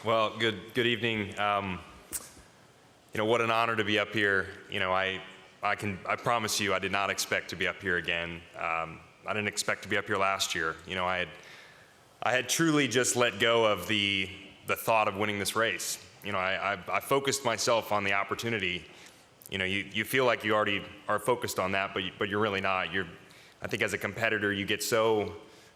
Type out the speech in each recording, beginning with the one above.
Well, good evening. What an honor to be up here. I promise you, I did not expect to be up here again. I didn't expect to be up here last year. I had truly just let go of the thought of winning this race. I focused myself on the opportunity. You feel like you already are focused on that, but you're really not. I think as a competitor, you get so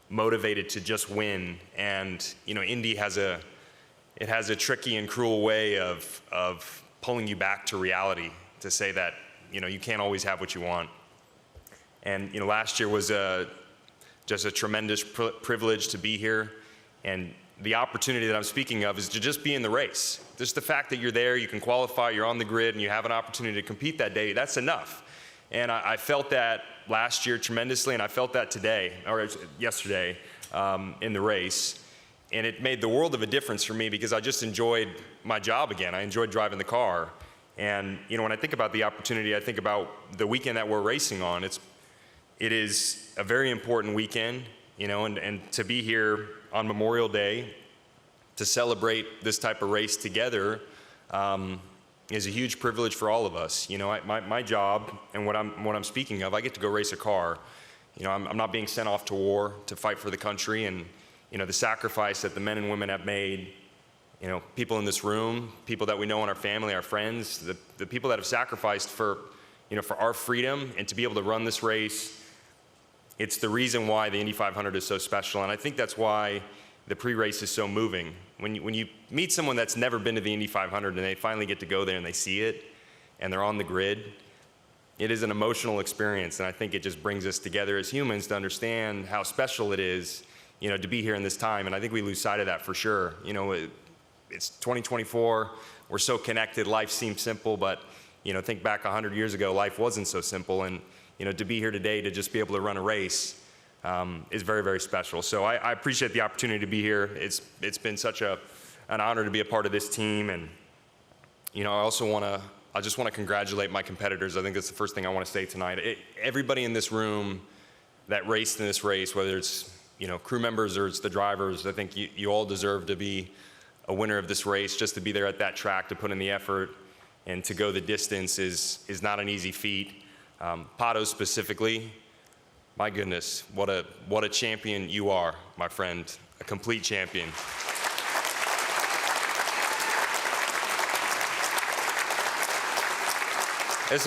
motivated to just win, and Indy has a tricky and cruel way of pulling you back to reality, to say that you can't always have what you want. And last year was just a tremendous privilege to be here, and the opportunity that I'm speaking of is to just be in the race. Just the fact that you're there, you can qualify, you're on the grid, and you have an opportunity to compete that day, that's enough. And I felt that last year tremendously, and I felt that today, or yesterday, in the race. And it made the world of a difference for me because I just enjoyed my job again. I enjoyed driving the car. And when I think about the opportunity, I think about the weekend that we're racing on. It is a very important weekend, and to be here on Memorial Day to celebrate this type of race together is a huge privilege for all of us. My job and what I'm speaking of, I get to go race a car. I'm not being sent off to war to fight for the country, and the sacrifice that the men and women have made, people in this room, people that we know in our family, our friends, the people that have sacrificed for our freedom and to be able to run this race, it's the reason why the Indy 500 is so special. And I think that's why the pre-race is so moving. When you meet someone that's never been to the Indy 500 and they finally get to go there and they see it and they're on the grid, it is an emotional experience. And I think it just brings us together as humans to understand how special it is to be here in this time. And I think we lose sight of that for sure. It's 2024, we're so connected, life seems simple, but think back 100 years ago, life wasn't so simple. And to be here today, to just be able to run a race is very, very special. So I appreciate the opportunity to be here. It's been such an honor to be a part of this team. And I just want to congratulate my competitors. I think that's the first thing I want to say tonight. Everybody in this room that raced in this race, whether it's crew members or it's the drivers, I think you all deserve to be a winner of this race. Just to be there at that track, to put in the effort and to go the distance is not an easy feat. Pato specifically, my goodness, what a champion you are, my friend, a complete champion. This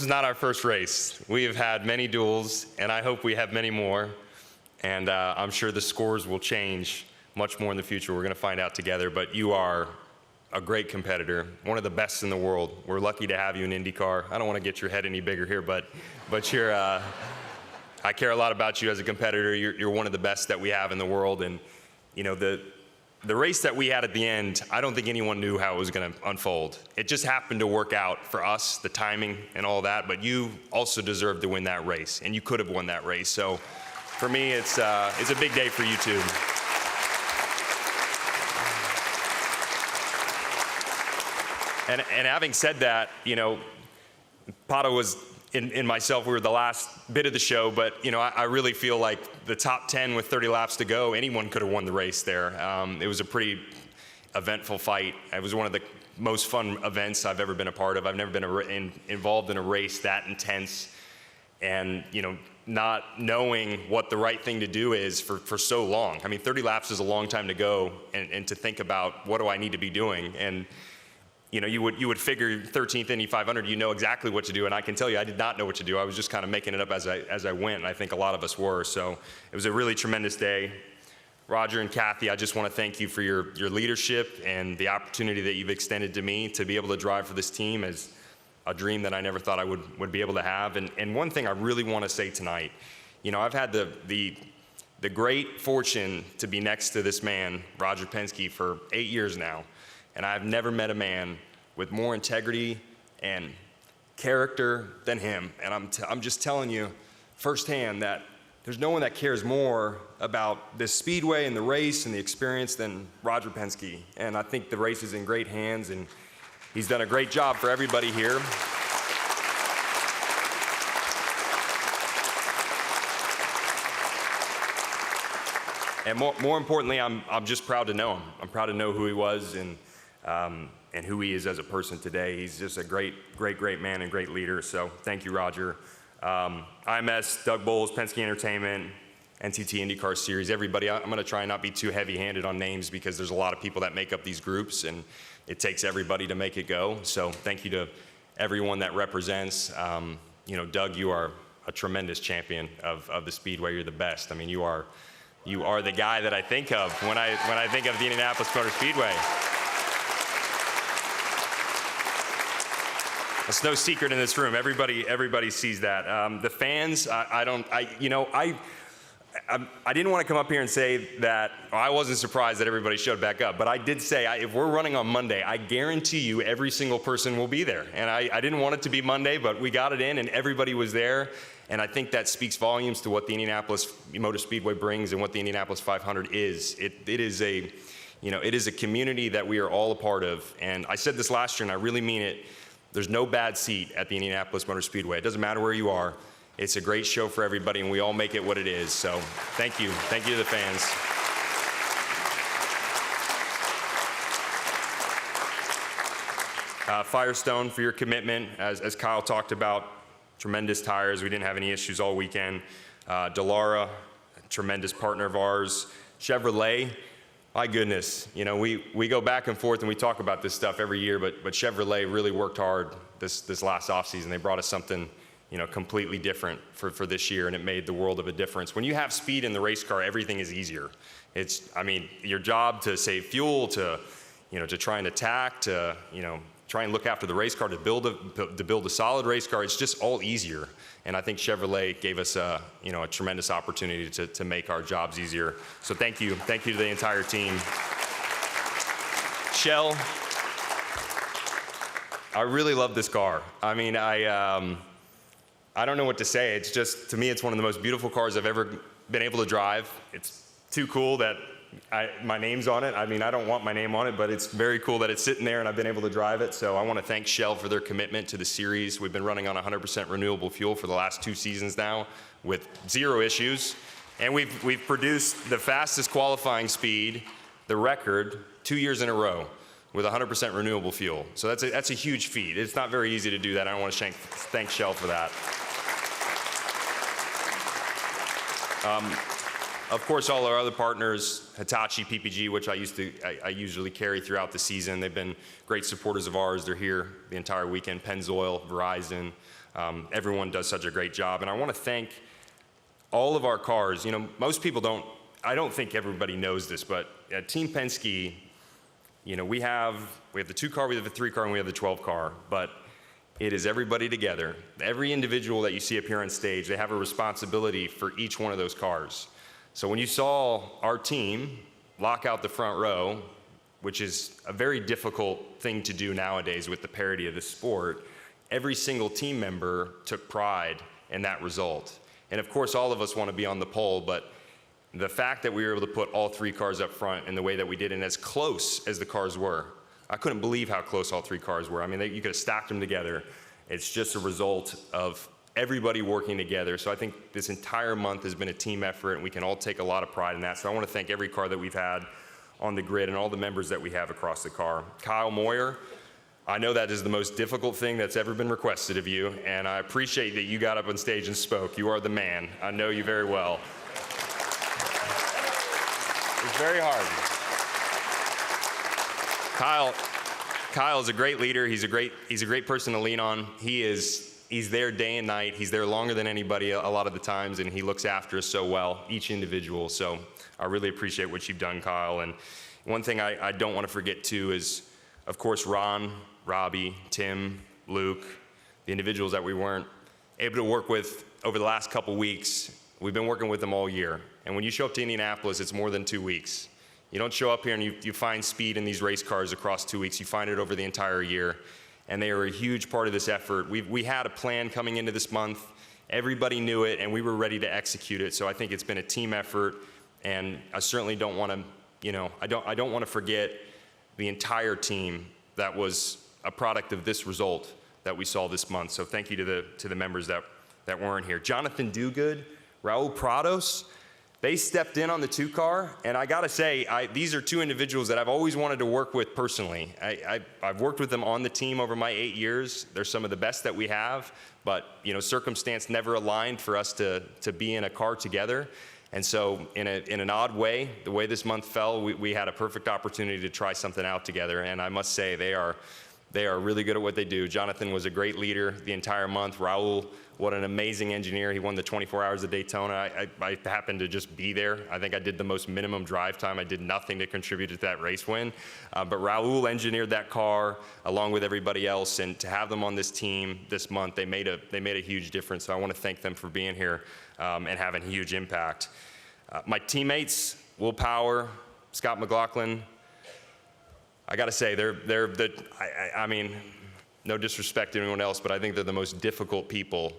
is not our first race. We have had many duels, and I hope we have many more. And I'm sure the scores will change much more in the future. We're going to find out together. But you are a great competitor, one of the best in the world. We're lucky to have you in IndyCar. I don't want to get your head any bigger here, but you're. I care a lot about you as a competitor. You're one of the best that we have in the world. And the race that we had at the end, I don't think anyone knew how it was going to unfold. It just happened to work out for us, the timing and all that, but you also deserved to win that race, and you could have won that race. So for me, it's a big day for you too. And having said that, Pato was in myself, we were the last bit of the show, but I really feel like the top 10 with 30 laps to go, anyone could have won the race there. It was a pretty eventful fight. It was one of the most fun events I've ever been a part of. I've never been involved in a race that intense, and not knowing what the right thing to do is for so long. I mean, 30 laps is a long time to go, and to think about what do I need to be doing. And you would figure 13th Indy 500, you know exactly what to do, and I can tell you I did not know what to do. I was just kind of making it up as I went, and I think a lot of us were. So it was a really tremendous day. Roger and Kathy, I just want to thank you for your leadership and the opportunity that you've extended to me to be able to drive for this team is a dream that I never thought I would be able to have. And one thing I really want to say tonight, I've had the great fortune to be next to this man, Roger Penske, for 8 years now. And I've never met a man with more integrity and character than him. And I'm just telling you firsthand that there's no one that cares more about this speedway and the race and the experience than Roger Penske. And I think the race is in great hands, and he's done a great job for everybody here. And more importantly, I'm just proud to know him. I'm proud to know who he was and who he is as a person today. He's just a great man and great leader. So thank you, Roger. IMS, Doug Bowles, Penske Entertainment, NTT IndyCar Series, everybody. I'm going to try and not be too heavy-handed on names because there's a lot of people that make up these groups, and it takes everybody to make it go. So thank you to everyone that represents. Doug, you are a tremendous champion of the Speedway. You're the best. I mean, you are the guy that I think of when I think of the Indianapolis Motor Speedway. It's no secret in this room. Everybody sees that. The fans, I didn't want to come up here and say that I wasn't surprised that everybody showed back up, but I did say if we're running on Monday, I guarantee you every single person will be there. And I didn't want it to be Monday, but we got it in and everybody was there. And I think that speaks volumes to what the Indianapolis Motor Speedway brings and what the Indianapolis 500 is. It is a community that we are all a part of. And I said this last year, and I really mean it. There's no bad seat at the Indianapolis Motor Speedway. It doesn't matter where you are. It's a great show for everybody, and we all make it what it is. So thank you. Thank you to the fans. Firestone, for your commitment, as Kyle talked about, tremendous tires. We didn't have any issues all weekend. Dallara, a tremendous partner of ours. Chevrolet, my goodness, we go back and forth and we talk about this stuff every year, but Chevrolet really worked hard this last offseason. They brought us something completely different for this year, and it made the world of a difference. When you have speed in the race car, everything is easier. Your job to save fuel, to try and attack, to try and look after the race car, to build a solid race car, it's just all easier. And I think Chevrolet gave us a tremendous opportunity to make our jobs easier. So thank you to the entire team. Shell, I really love this car. I don't know what to say. It's just, to me, it's one of the most beautiful cars I've ever been able to drive. It's too cool that my name's on it. I don't want my name on it, but it's very cool that it's sitting there and I've been able to drive it. So I want to thank Shell for their commitment to the series. We've been running on 100% renewable fuel for the last 2 seasons now with 0 issues. And we've produced the fastest qualifying speed, the record, 2 years in a row with 100% renewable fuel. So that's a huge feat. It's not very easy to do that. I want to thank Shell for that. Of course, all our other partners, Hitachi, PPG, which I usually carry throughout the season. They've been great supporters of ours. They're here the entire weekend. Pennzoil, Verizon, everyone does such a great job. And I want to thank all of our cars. Most people I don't think everybody knows this, but at Team Penske, we have the 2 car, we have the 3 car, and we have the 12 car, but it is everybody together. Every individual that you see up here on stage, they have a responsibility for each one of those cars. So when you saw our team lock out the front row, which is a very difficult thing to do nowadays with the parity of the sport, every single team member took pride in that result. And of course, all of us want to be on the pole, but the fact that we were able to put all 3 cars up front in the way that we did, and as close as the cars were, I couldn't believe how close all 3 cars were. You could have stacked them together. It's just a result of everybody working together. So I think this entire month has been a team effort, and we can all take a lot of pride in that. So I want to thank every car that we've had on the grid and all the members that we have across the car. Kyle Moyer, I know that is the most difficult thing that's ever been requested of you, and I appreciate that you got up on stage and spoke. You are the man. I know you very well. It's very hard. Kyle is a great leader. He's a great person to lean on. He's there day and night. He's there longer than anybody a lot of the times, and he looks after us so well, each individual. So I really appreciate what you've done, Kyle. And one thing I don't want to forget too is, of course, Ron, Robbie, Tim, Luke, the individuals that we weren't able to work with over the last couple weeks. We've been working with them all year. And when you show up to Indianapolis, it's more than 2 weeks. You don't show up here and you find speed in these race cars across 2 weeks. You find it over the entire year. And they are a huge part of this effort. We had a plan coming into this month. Everybody knew it, and we were ready to execute it. So I think it's been a team effort, and I certainly don't want to, I don't want to forget the entire team that was a product of this result that we saw this month. So thank you to the members that weren't here. Jonathan Duguid, Raul Prados, They stepped in on the 2 car, and I gotta say, these are 2 individuals that I've always wanted to work with personally. I've worked with them on the team over my 8 years. They're some of the best that we have, but circumstance never aligned for us to be in a car together. And so in an odd way, the way this month fell, we had a perfect opportunity to try something out together, and I must say they are really good at what they do. Jonathan was a great leader the entire month. Raul, what an amazing engineer. He won the 24 Hours of Daytona. I happened to just be there. I think I did the most minimum drive time. I did nothing to contribute to that race win. But Raul engineered that car along with everybody else, and to have them on this team this month, they made a huge difference. So I want to thank them for being here and having a huge impact. My teammates, Will Power, Scott McLaughlin, I got to say, I mean, no disrespect to anyone else, but I think they're the most difficult people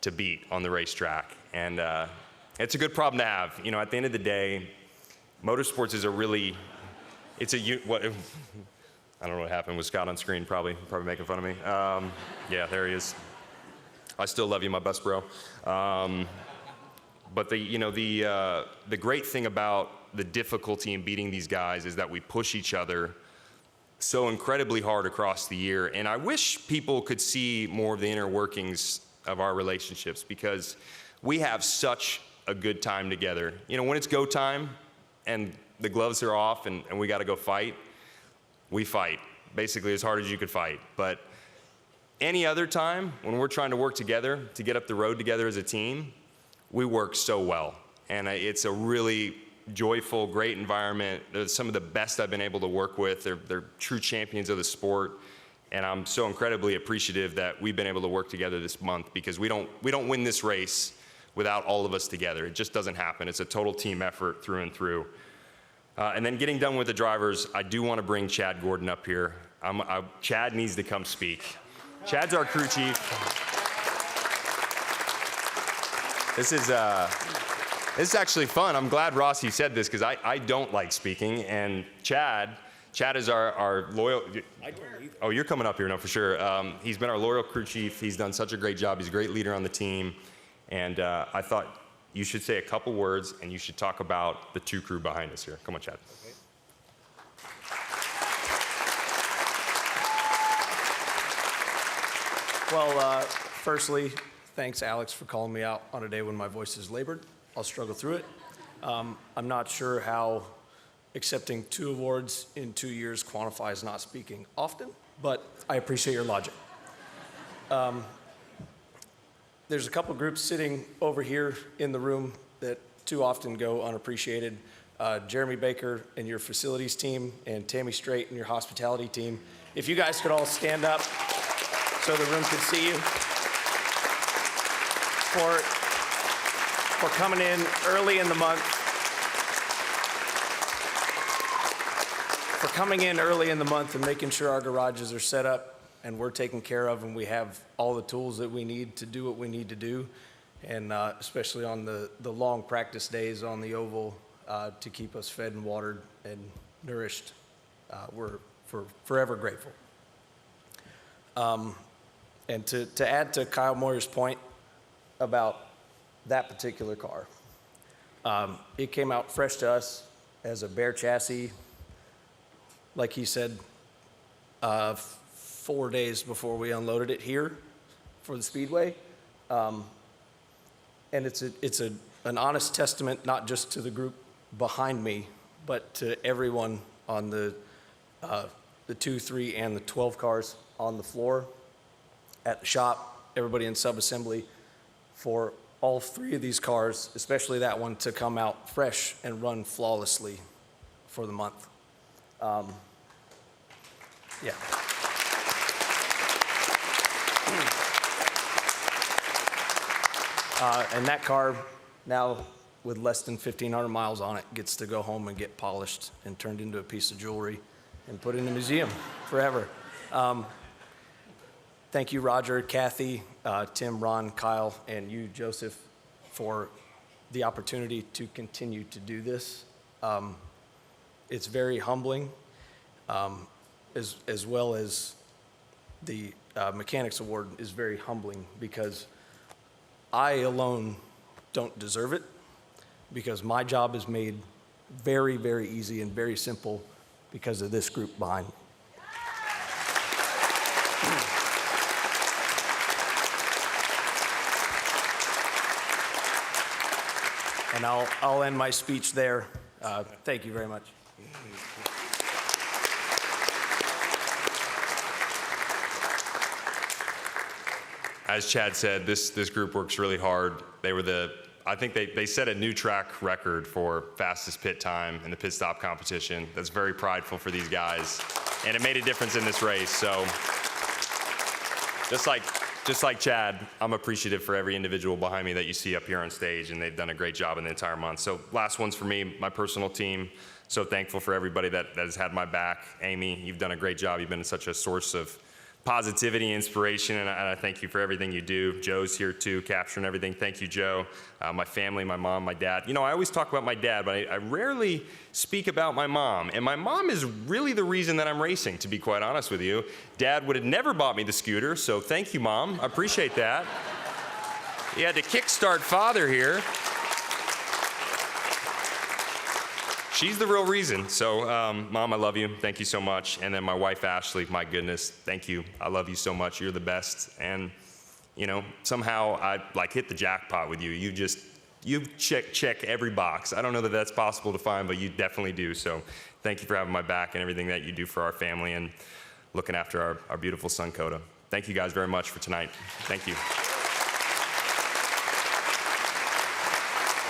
to beat on the racetrack. And it's a good problem to have. At the end of the day, motorsports is I don't know what happened with Scott on screen, probably making fun of me. Yeah, there he is. I still love you, my best bro. But the great thing about the difficulty in beating these guys is that we push each other so incredibly hard across the year. And I wish people could see more of the inner workings of our relationships, because we have such a good time together. When it's go time and the gloves are off and we got to go fight, we fight basically as hard as you could fight. But any other time when we're trying to work together to get up the road together as a team, we work so well. And it's a really joyful, great environment. They're some of the best I've been able to work with. They're true champions of the sport. And I'm so incredibly appreciative that we've been able to work together this month, because we don't win this race without all of us together. It just doesn't happen. It's a total team effort through and through. And then getting done with the drivers, I do want to bring Chad Gordon up here. Chad needs to come speak. Chad's our crew chief. This is actually fun. I'm glad Rossi said this, because I don't like speaking. And Chad is our loyal. I don't either. Oh, you're coming up here, no, for sure. He's been our loyal crew chief. He's done such a great job. He's a great leader on the team. And I thought you should say a couple words, and you should talk about the 2 crew behind us here. Come on, Chad. Okay. Well, firstly, thanks, Alex, for calling me out on a day when my voice is labored. I'll struggle through it. I'm not sure how accepting 2 awards in 2 years quantifies not speaking often, but I appreciate your logic. There's a couple groups sitting over here in the room that too often go unappreciated. Jeremy Baker and your facilities team, and Tammy Strait and your hospitality team. If you guys could all stand up so the room could see you. For coming in early in the month. For coming in early in the month and making sure our garages are set up and we're taken care of and we have all the tools that we need to do what we need to do. And especially on the long practice days on the oval to keep us fed and watered and nourished. We're forever grateful. And to add to Kyle Moyer's point about that particular car, it came out fresh to us as a bare chassis, like he said, 4 days before we unloaded it here for the Speedway. And it's an honest testament, not just to the group behind me, but to everyone on the 2, 3, and the 12 cars on the floor, at the shop, everybody in sub-assembly, for all 3 of these cars, especially that one, to come out fresh and run flawlessly for the month. Yeah. And that car, now with less than 1,500 miles on it, gets to go home and get polished and turned into a piece of jewelry and put in a museum forever. Thank you, Roger, Kathy, Tim, Ron, Kyle, and you, Joseph, for the opportunity to continue to do this. It's very humbling, as well as the Mechanics Award is very humbling, because I alone don't deserve it. because my job is made very, very easy and very simple because of this group behind me. And I'll end my speech there. Thank you very much. As Chad said, this group works really hard. I think they set a new track record for fastest pit time in the pit stop competition. That's very prideful for these guys, and it made a difference in this race. So just like Chad, I'm appreciative for every individual behind me that you see up here on stage, and they've done a great job in the entire month. So last one's for me, my personal team. So thankful for everybody that has had my back. Amy, you've done a great job. You've been such a source of positivity, inspiration, and I thank you for everything you do. Joe's here too, capturing everything. Thank you, Joe. My family, my mom, my dad. You know, I always talk about my dad, but I rarely speak about my mom. And my mom is really the reason that I'm racing, to be quite honest with you. Dad would have never bought me the scooter, so thank you, Mom. I appreciate that. He had to kickstart father here. She's the real reason. So, Mom, I love you. Thank you so much. And then my wife, Ashley, my goodness, thank you. I love you so much. You're the best. And, you know, somehow I hit the jackpot with you. You check every box. I don't know that that's possible to find, but you definitely do. So thank you for having my back and everything that you do for our family and looking after our beautiful son, Coda. Thank you guys very much for tonight. Thank you.